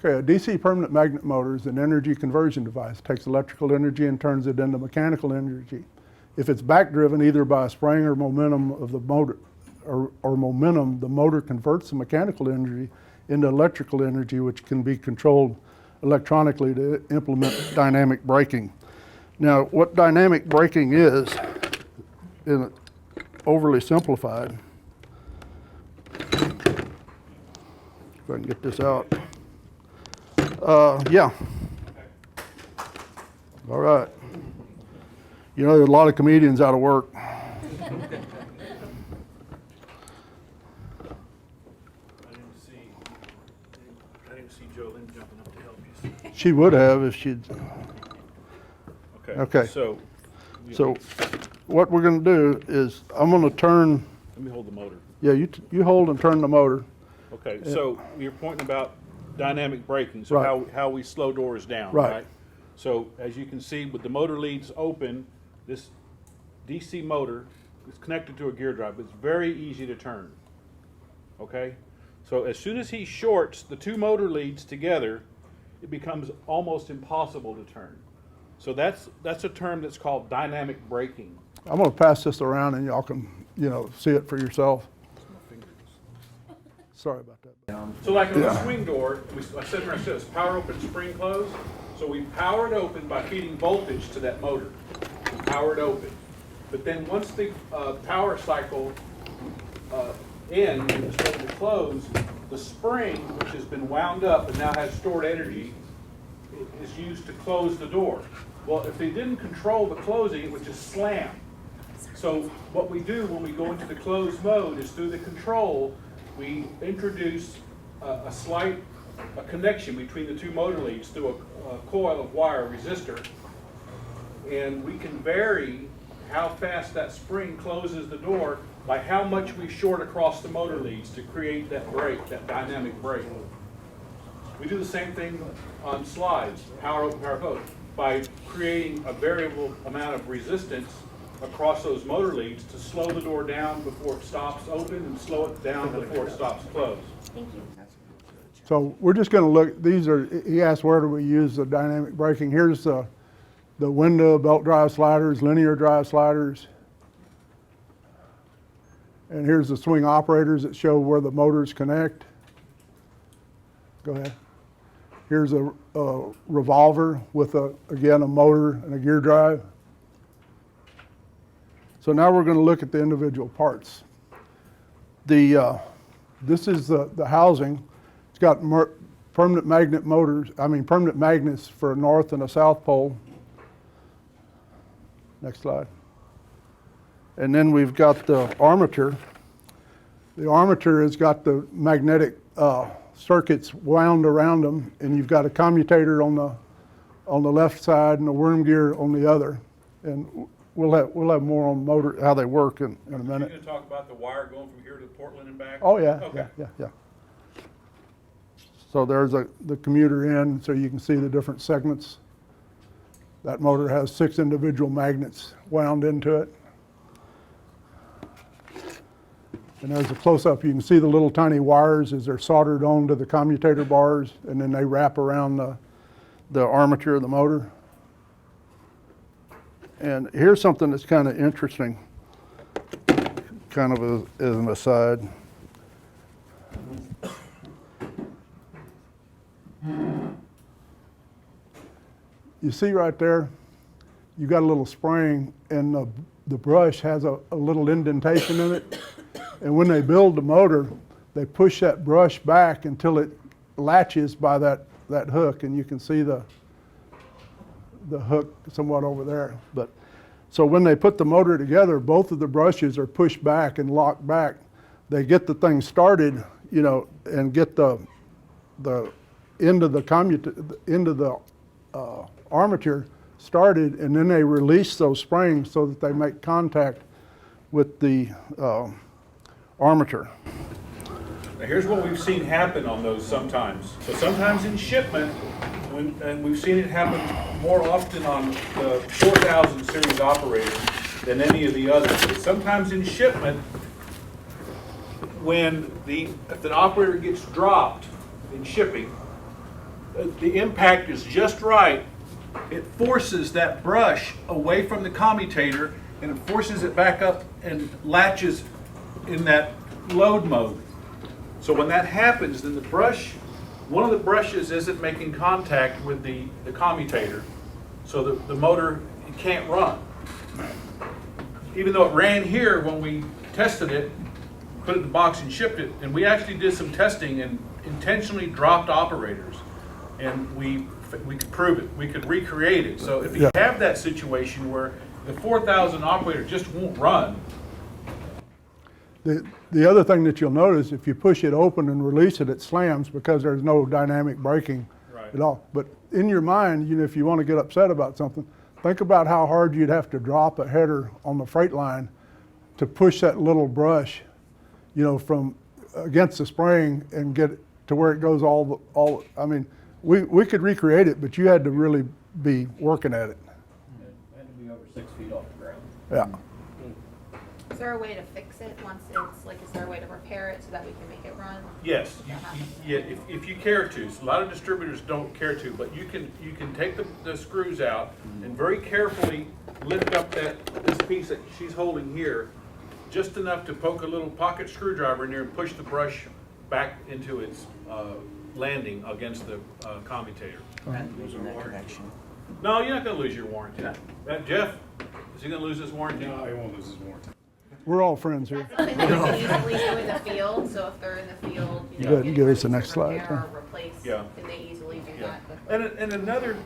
Okay, a DC permanent magnet motor is an energy conversion device. It takes electrical energy and turns it into mechanical energy. If it's back driven either by a spring or momentum of the motor, or momentum, the motor converts the mechanical energy into electrical energy, which can be controlled electronically to implement dynamic braking. Now, what dynamic braking is, in overly simplified, if I can get this out. Yeah. All right. You know, there's a lot of comedians out of work. I didn't see Jolene jumping up to help you. She would have if she'd. Okay. So What we're going to do is I'm going to turn. let me hold the motor. Yeah, you hold and turn the motor. Okay, so you're pointing about dynamic braking, so Right. how we slow doors down, Right. right? So as you can see, with the motor leads open, this DC motor is connected to a gear drive. It's very easy to turn, okay? So as soon as he shorts the two motor leads together, it becomes almost impossible to turn. So that's a term that's called dynamic braking. I'm going to pass this around and y'all can, see it for yourself. Sorry about that. So like on the swing door, I said it's power open, spring close. So we power it open by feeding voltage to that motor. Power it open. But then once the power cycle ends and it's ready to close, the spring, which has been wound up and now has stored energy, is used to close the door. Well, if they didn't control the closing, it would just slam. So what we do when we go into the closed mode is through the control, we introduce a slight connection between the two motor leads through a coil of wire, resistor, and we can vary how fast that spring closes the door by how much we short across the motor leads to create that brake, that dynamic brake. We do the same thing on slides, power open, power close, by creating a variable amount of resistance across those motor leads to slow the door down before it stops open and slow it down before it stops closed. Thank you. So we're just going to look, he asked where do we use the dynamic braking. Here's the window, belt drive sliders, linear drive sliders. And here's the swing operators that show where the motors connect. Go ahead. Here's a revolver with, again, a motor and a gear drive. So now we're going to look at the individual parts. This is the housing. It's got permanent magnet motors, permanent magnets for a north and a south pole. Next slide. And then we've got the armature. The armature has got the magnetic circuits wound around them, and you've got a commutator on the left side and a worm gear on the other. And we'll have more on motor, how they work in a minute. Are you going to talk about the wire going from here to Portland and back? Oh yeah, Okay. yeah. So there's the commuter end, so you can see the different segments. That motor has 6 individual magnets wound into it. And there's a close-up. You can see the little tiny wires as they're soldered onto the commutator bars, and then they wrap around the armature of the motor. And here's something that's kind of interesting, kind of as an aside. You see right there, you got a little spring, and the brush has a little indentation in it. And when they build the motor, they push that brush back until it latches by that hook, and you can see the hook somewhat over there. But so when they put the motor together, both of the brushes are pushed back and locked back. They get the thing started, and get the end of the armature started, and then they release those springs so that they make contact with the armature. Now here's what we've seen happen on those sometimes. So sometimes in shipment, and we've seen it happen more often on the 4000 series operator than any of the others. But sometimes in shipment, if the operator gets dropped in shipping, the impact is just right, it forces that brush away from the commutator and it forces it back up and latches in that load mode. So when that happens, then the brush, one of the brushes isn't making contact with the commutator, so the motor can't run. Even though it ran here when we tested it, put it in the box and shipped it, and we actually did some testing and intentionally dropped operators, and we could prove it, we could recreate it. So if you have that situation where the 4,000 operator just won't run. The other thing that you'll notice, if you push it open and release it, it slams because there's no dynamic braking at all. But in your mind, you know, if you want to get upset about something, think about how hard you'd have to drop a header on the freight line to push that little brush, you know, from against the spring and get it to where it goes all. I mean, we could recreate it, but you had to really be working at it. It had to be over 6 feet off the ground. Yeah. Is there a way to fix it once it's, like, is there a way to repair it so that we can make it run? Yes, if you care to. So a lot of distributors don't care to, but you can take the screws out and very carefully lift up this piece that she's holding here, just enough to poke a little pocket screwdriver in there and push the brush back into its landing against the commutator. Losing that connection. No, you're not going to lose your warranty. Jeff, is he going to lose his warranty? No, he won't lose his warranty. We're all friends here. That's something that they can easily do in the field, so if they're in the field, you know, Go ahead and give us the getting next slide, repair or replace, Yeah. can they easily do Yeah. that quickly? And another,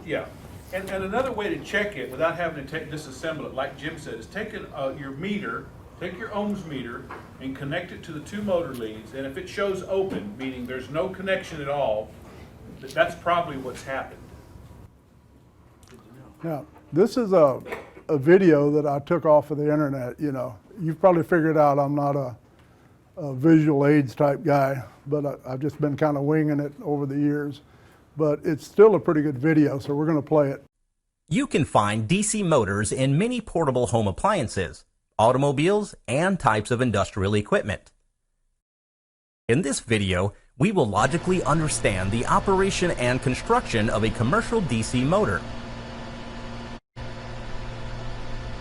and another way to check it without having to disassemble it, like Jim said, is take your meter, take your ohms meter and connect it to the 2 motor leads, and if it shows open, meaning there's no connection at all, that's probably what's happened. Now, this is a video that I took off of the internet. You know, you've probably figured out I'm not a visual aids type guy, but I've just been kind of winging it over the years. But it's still a pretty good video, so we're going to play it. You can find DC motors in many portable home appliances, automobiles, and types of industrial equipment. In this video, we will logically understand the operation and construction of a commercial DC motor.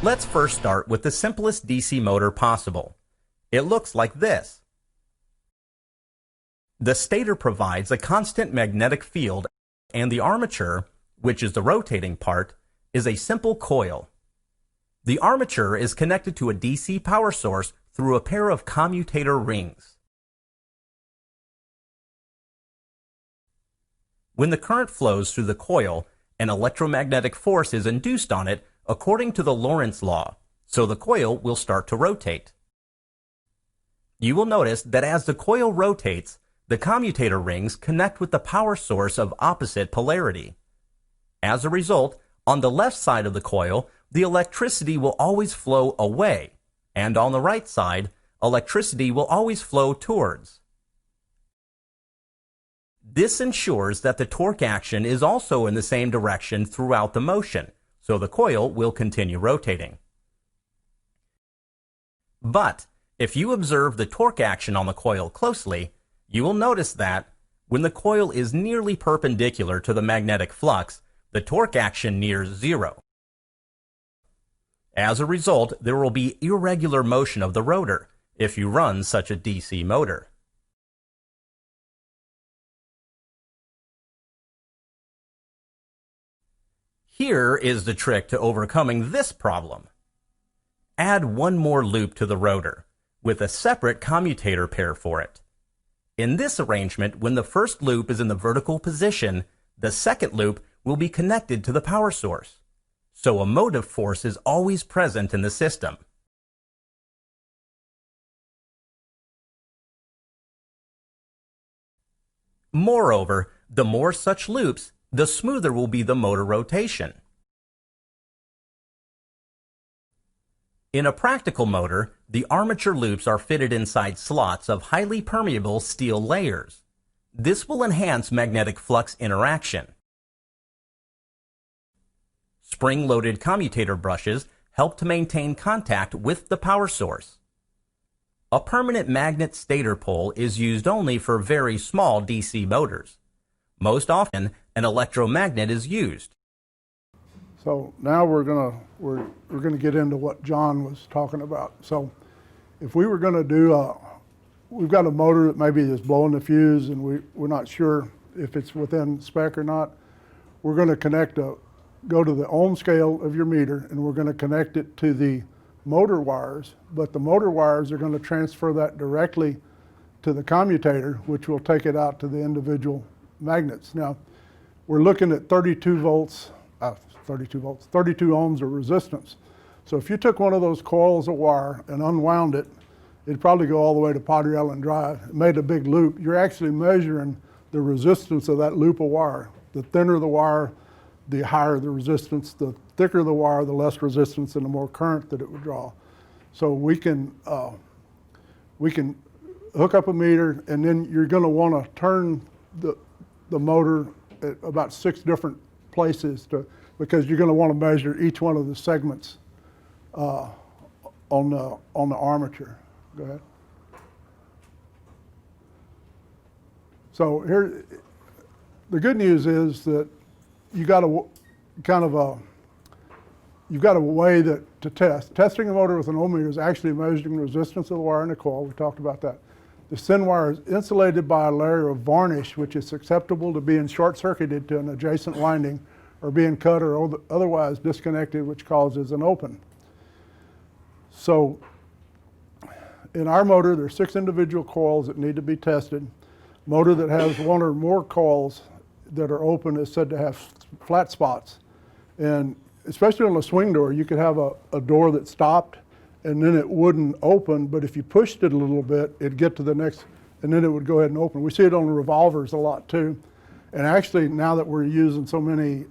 Let's first start with the simplest DC motor possible. It looks like this. The stator provides a constant magnetic field, and the armature, which is the rotating part, is a simple coil. The armature is connected to a DC power source through a pair of commutator rings. When the current flows through the coil, an electromagnetic force is induced on it according to the Lorentz law, so the coil will start to rotate. You will notice that as the coil rotates, the commutator rings connect with the power source of opposite polarity. As a result, on the left side of the coil, the electricity will always flow away, and on the right side, electricity will always flow towards. This ensures that the torque action is also in the same direction throughout the motion, so the coil will continue rotating. But if you observe the torque action on the coil closely, you will notice that when the coil is nearly perpendicular to the magnetic flux, the torque action nears 0. As a result, there will be irregular motion of the rotor if you run such a DC motor. Here is the trick to overcoming this problem. Add one more loop to the rotor, with a separate commutator pair for it. In this arrangement, when the first loop is in the vertical position, the second loop will be connected to the power source, so a motive force is always present in the system. Moreover, the more such loops, the smoother will be the motor rotation. In a practical motor, the armature loops are fitted inside slots of highly permeable steel layers. This will enhance magnetic flux interaction. Spring-loaded commutator brushes help to maintain contact with the power source. A permanent magnet stator pole is used only for very small DC motors. Most often, an electromagnet is used. So now we're gonna get into what John was talking about. So if we were gonna do we've got a motor that maybe is blowing the fuse and we're not sure if it's within spec or not. We're gonna go to the ohm scale of your meter and we're gonna connect it to the motor wires, but the motor wires are gonna transfer that directly to the commutator, which will take it out to the individual magnets. Now, we're looking at 32 ohms of resistance. So if you took one of those coils of wire and unwound it, it'd probably go all the way to Padre Island Drive. It made a big loop. You're actually measuring the resistance of that loop of wire. The thinner the wire, the higher the resistance. The thicker the wire, the less resistance and the more current that it would draw. So we can hook up a meter, and then you're going to want to turn the motor at about 6 different places because you're going to want to measure each one of the segments on the armature. Go ahead. So here, the good news is that you got you've got a way to test. Testing a motor with an ohm meter is actually measuring the resistance of the wire in the coil. We talked about that. The send wire is insulated by a layer of varnish, which is susceptible to being short-circuited to an adjacent winding or being cut or otherwise disconnected, which causes an open. So in our motor, there's 6 individual coils that need to be tested. Motor that has 1 or more coils that are open is said to have flat spots. And especially on a swing door, you could have a door that stopped and then it wouldn't open, but if you pushed it a little bit, it'd get to the next, and then it would go ahead and open. We see it on the revolvers a lot too. And actually, now that we're using so many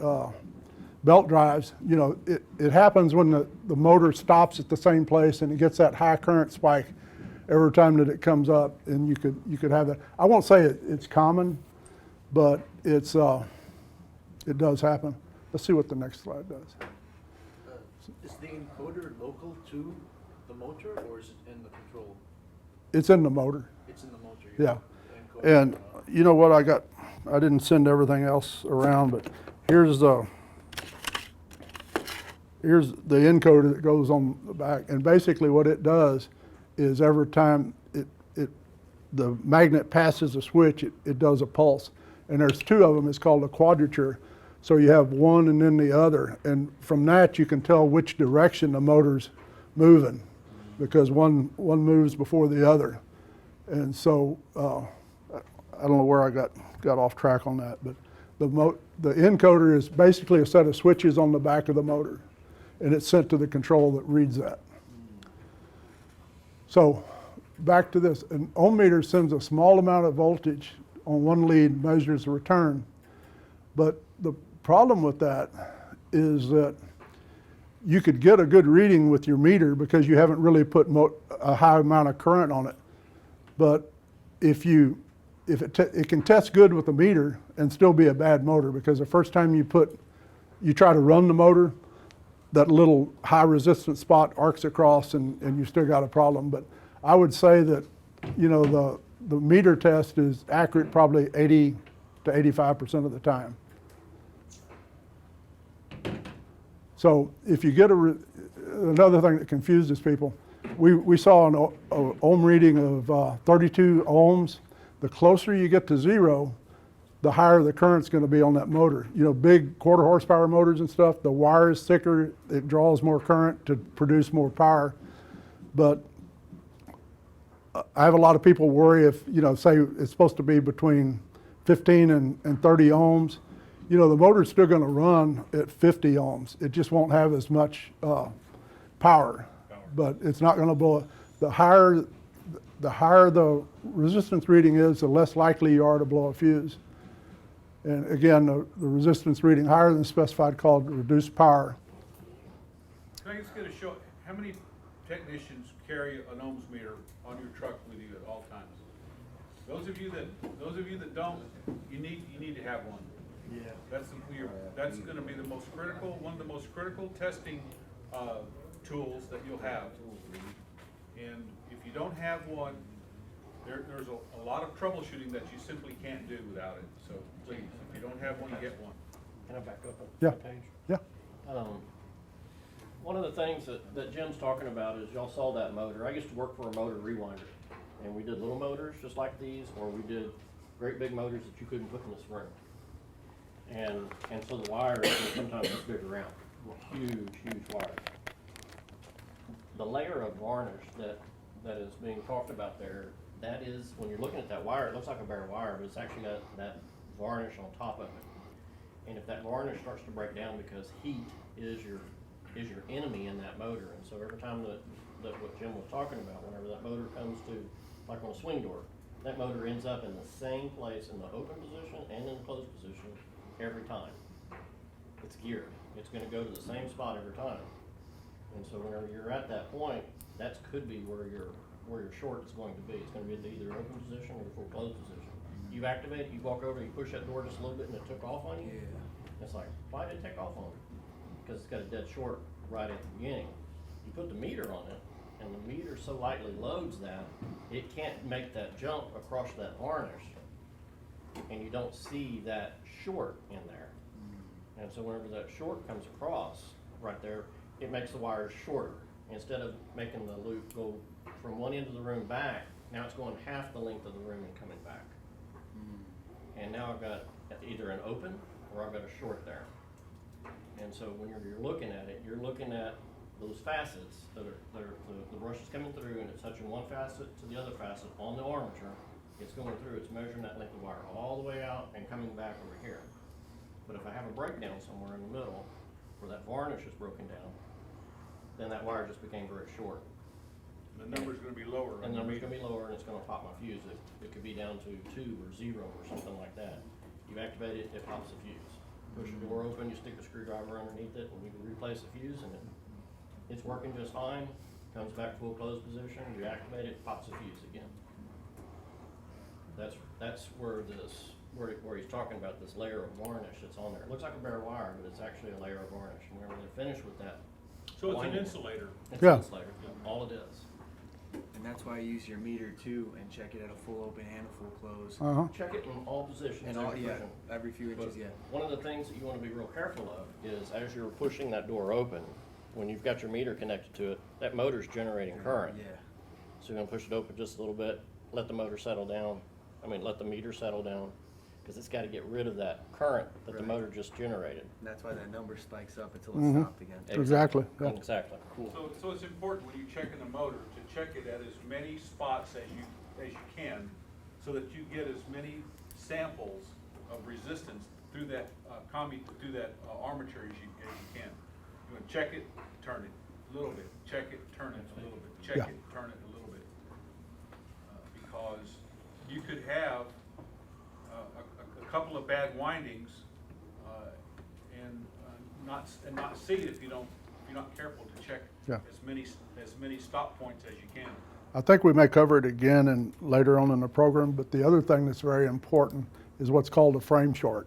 belt drives, you know, it happens when the motor stops at the same place and it gets that high current spike every time that it comes up, and you could have that. I won't say it's common, but it does happen. Let's see what the next slide does. Is the encoder local to the motor, or is it in the control? It's in the motor. It's in the motor. Yeah. The encoder. And you know what I got? I didn't send everything else around, but here's the encoder that goes on the back. And basically what it does is every time the magnet passes a switch, it does a pulse. And there's 2 of them. It's called a quadrature. So you have one and then the other. And from that, you can tell which direction the motor's moving because one moves before the other. And so I don't know where I got off track on that, but the encoder is basically a set of switches on the back of the motor, and it's sent to the control that reads that. So back to this, an ohm meter sends a small amount of voltage on one lead, measures the return, but the problem with that is that you could get a good reading with your meter because you haven't really put a high amount of current on it. But it can test good with the meter and still be a bad motor because the first time you try to run the motor, that little high resistance spot arcs across and you still got a problem. But I would say that, you know, the meter test is accurate probably 80 to 85% of the time. So if you get another thing that confuses people, we saw an ohm reading of 32 ohms. The closer you get to 0, the higher the current's going to be on that motor. You know, big 1/4 horsepower motors and stuff, the wire is thicker, it draws more current to produce more power. But I have a lot of people worry if, you know, say it's supposed to be between 15 and 30 ohms. You know, the motor's still going to run at 50 ohms. It just won't have as much power, but it's not going to blow. The higher the resistance reading is, the less likely you are to blow a fuse. And again, the resistance reading higher than specified called reduced power. Can I just get a show, how many technicians carry an ohms meter on your truck with you at all times? Those of you that don't, you need to have one. Yeah. That's going to be the most critical, one of the most critical testing tools that you'll have. And if you don't have one, there's a lot of troubleshooting that you simply can't do without it. So please, if you you don't have one, you get one. Can I back up Yeah. a page? Yeah. One of the things that Jim's talking about is y'all saw that motor. I used to work for a motor rewinder, and we did little motors just like these, or we did great big motors that you couldn't put in this room. And so the wires were sometimes this big around, huge wires. The layer of varnish that is being talked about there, that is, when you're looking at that wire, it looks like a bare wire, but it's actually got that varnish on top of it. And if that varnish starts to break down, because heat is your enemy in that motor, and so every time that what Jim was talking about, whenever that motor comes to, like on a swing door, that motor ends up in the same place in the open position and in the closed position every time. It's geared. It's gonna go to the same spot every time. And so whenever you're at that point, that could be where your short is going to be. It's gonna be in either open position or full closed position. You activate it, you walk over, you push that door just a little bit and it took off on you. Yeah. It's like, why did it take off on me? Because it's got a dead short right at the beginning. You put the meter on it, and the meter so lightly loads that, it can't make that jump across that varnish, and you don't see that short in there. And so whenever that short comes across right there, it makes the wires shorter. Instead of making the loop go from one end of the room back, now it's going half the length of the room and coming back. And now I've got either an open or I've got a short there. And so when you're looking at it, you're looking at those facets that are the brush is coming through and it's touching one facet to the other facet on the armature. It's going through, it's measuring that length of wire all the way out and coming back over here. But if I have a breakdown somewhere in the middle where that varnish is broken down, then that wire just became very short. The number's gonna be lower. And the number's gonna be lower and it's gonna pop my fuse. It could be down to 2 or 0 or something like that. You activate it, it pops the fuse. Push the door open, you stick the screwdriver underneath it, and you can replace the fuse, and it's working just fine. Comes back full closed position, you activate it, pops the fuse again. That's where where he's talking about this layer of varnish that's on there. It looks like a bare wire, but it's actually a layer of varnish. And whenever they're finished with that, So it's an winding, insulator. it's Yeah. an insulator, all it is. And that's why I use your meter too and check it at a full open and a full close. Check it in all positions. And all, every yeah, position. every few But inches, yeah. one of the things that you want to be real careful of is as you're pushing that door open, when you've got your meter connected to it, that motor's generating current. Yeah. So you're gonna push it open just a little bit, let the motor settle down, let the meter settle down, because it's gotta get rid of that current that the Right. motor just generated. And that's why that number spikes up until it stopped again. Exactly, yeah. Exactly. Cool. So it's important when you check in the motor to check it at as many spots as you can, so that you get as many samples of resistance through that armature as you can. You want to check it, turn it a little bit, check it, turn it a little bit, check Yeah. it, turn it a little bit. Because you could have a couple of bad windings and not see it if you're not careful to check Yeah. as many stop points as you can. I think we may cover it again and later on in the program, but the other thing that's very important is what's called a frame short.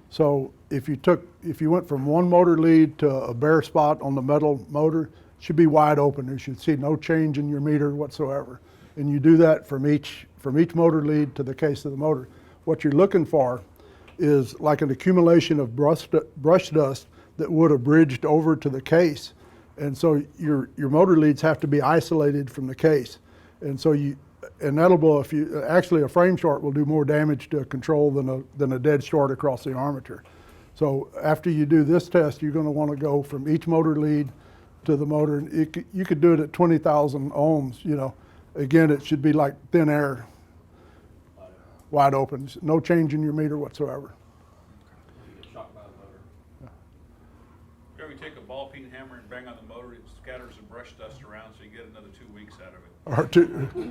So if you went from one motor lead to a bare spot on the metal motor, it should be wide open. You should see no change in your meter whatsoever. And you do that from each motor lead to the case of the motor. What you're looking for is like an accumulation of brush dust that would have bridged over to the case. And so your motor leads have to be isolated from the case. And so that'll blow actually a frame short will do more damage to a control than a dead short across the armature. So after you do this test, you're gonna wanna go from each motor lead to the motor. And you could do it at 20,000 ohms, Again, it should be like thin air, wide open, no change in your meter whatsoever. You get shocked by the motor. If you take a ball peen hammer and bang on the motor, it scatters the brush dust around, so you get another 2 weeks out of it. Or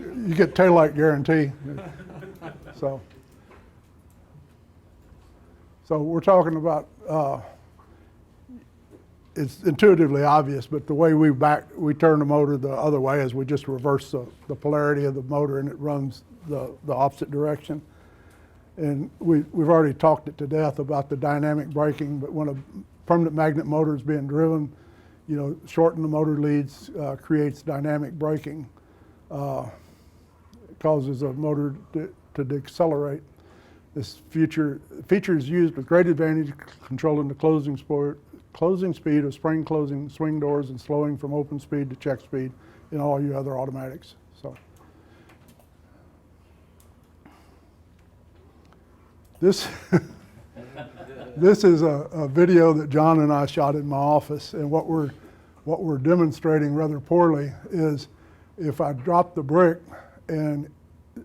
you get taillight guarantee. So we're talking about, it's intuitively obvious, but the way we turn the motor the other way is we just reverse the polarity of the motor and it runs the opposite direction. And we've already talked it to death about the dynamic braking, but when a permanent magnet motor is being driven, shorten the motor leads creates dynamic braking. It causes a motor to decelerate. This feature is used with great advantage controlling the closing speed of spring closing swing doors and slowing from open speed to check speed in all your other automatics. So this this is a video that John and I shot in my office, and what we're demonstrating rather poorly is if I drop the brick and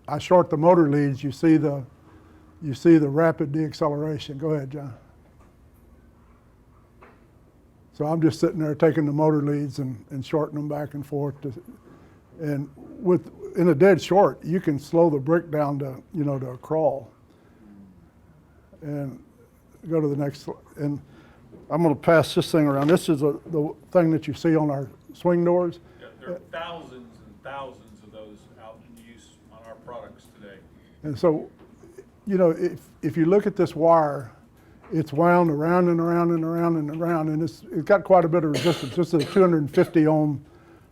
I short the motor leads, you see the rapid deacceleration. Go ahead, John. So I'm just sitting there taking the motor leads and shorting them back and forth. And in a dead short, you can slow the brick down to, to a crawl. And go to the next, and I'm going to pass this thing around. This is the thing that you see on our swing doors. Yeah, there are thousands and thousands of those out in use on our products today. And so, if you look at this wire, it's wound around and around and around and around, and it's got quite a bit of resistance. This is a 250 ohm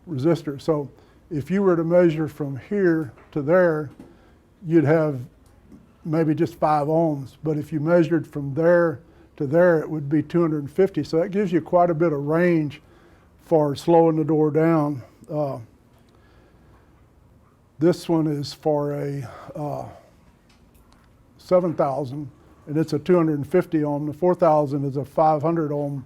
resistor. So if you were to measure from here to there, you'd have maybe just 5 ohms. But if you measured from there to there, it would be 250. So that gives you quite a bit of range for slowing the door down. This one is for a 7,000, and it's a 250 ohm. The 4,000 is a 500 ohm,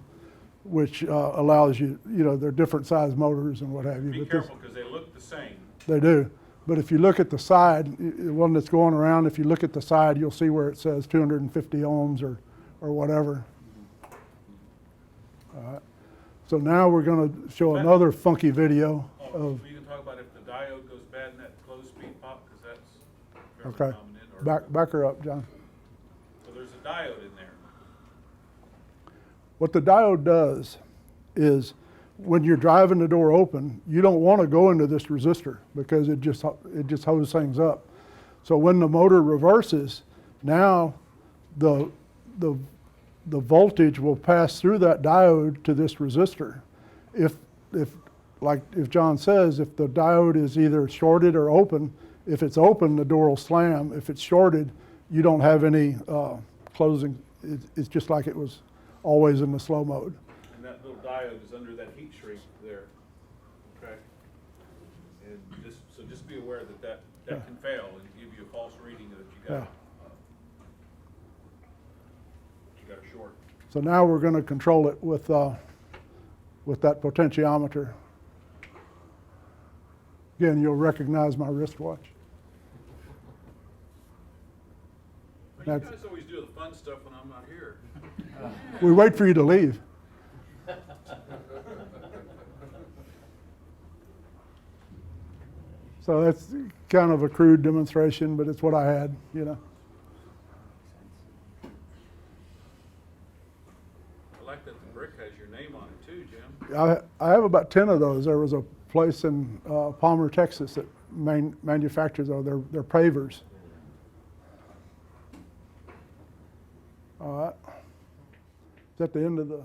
which allows you, they're different size motors and what have you. Be but careful because they look the same. They do. But if you look at the side, the one that's going around, if you look at the side, you'll see where it says 250 ohms or whatever. All right. So now we're going to show another funky video of. We can talk about if the diode goes bad in that closed speed pop, because that's fairly Okay. common. Back her up, John. So there's a diode in there. What the diode does is when you're driving the door open, you don't want to go into this resistor because it just hoses things up. So when the motor reverses, now the voltage will pass through that diode to this resistor. If John says, if the diode is either shorted or open, if it's open, the door will slam. If it's shorted, you don't have any closing. It's just like it was always in the slow mode. And that little diode is under that heat shrink there. Okay? And just be aware that can fail and give you a false reading that you got a short. So now we're going to control it with that potentiometer. Again, you'll recognize my wristwatch. Well, you guys always do the fun stuff when I'm not here. We wait for you to leave. So that's kind of a crude demonstration, but it's what I had, I like that the brick has your name on it too, Jim. I have about 10 of those. There was a place in Palmer, Texas that manufactures those. They're pavers. All right. Is that the end of the...